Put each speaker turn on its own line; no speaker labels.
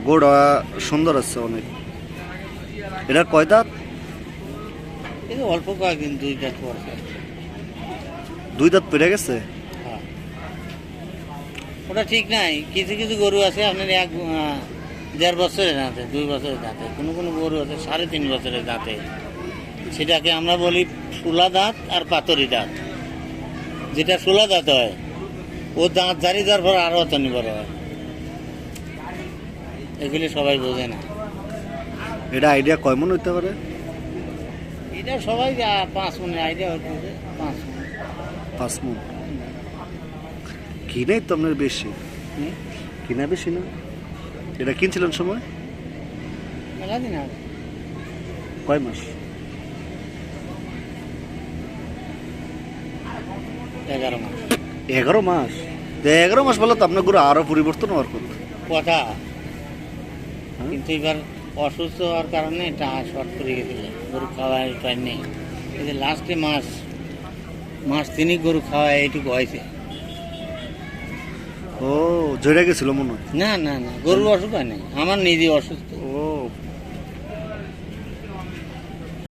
গোড়া সুন্দর আছে অনেক। এটার কয় দাঁত?
এই যে অল্প কয়েকদিন 2 দাঁত পড়ছে।
2 দাঁত পেরে গেছে।
হ্যাঁ, ওটা ঠিক নাই। কিছু কিছু গরু আছে আপনার 1.5 বছরের দাঁতে, 2 বছরের দাঁতে, কোনো কোনো গরু আছে 3.5 বছরের দাঁতে। সেটাকে আমরা বলি শোলা দাঁত আর পাতরি দাঁত। যেটা শোলা দাঁত হয় ও দাঁত জারি দেওয়ার পর আরও অতনি বড় হয়। এগুলি সবাই বোঝে না।
এটা আইডিয়া কয় মন হইতে পারে?
এটা সবাই 5 মনের আইডিয়া হচ্ছে 5 মন।
5 মন। কিনেই তো আপনার বেশি, কিনা বেশি না? এটা কিনছিলেন সময়
মেলা দিন আগে,
কয় মাস?
11 মাস।
11 মাস? 11 মাস বলে তো আপনার গরু আরো পরিবর্তন হওয়ার কথা।
কথা, কিন্তু এবার অসুস্থ হওয়ার কারণে এটা শর্ট করে গেছিল, গরু খাওয়ায় উপায় নেই। এই যে লাস্টে মাস 3 গরু খাওয়ায় এইটুকু হয়েছে।
ও ঝরে গেছিল মনে হয়।
না না না, গরুর অসুখ হয় নাই, আমার নিজে অসুস্থ।
ও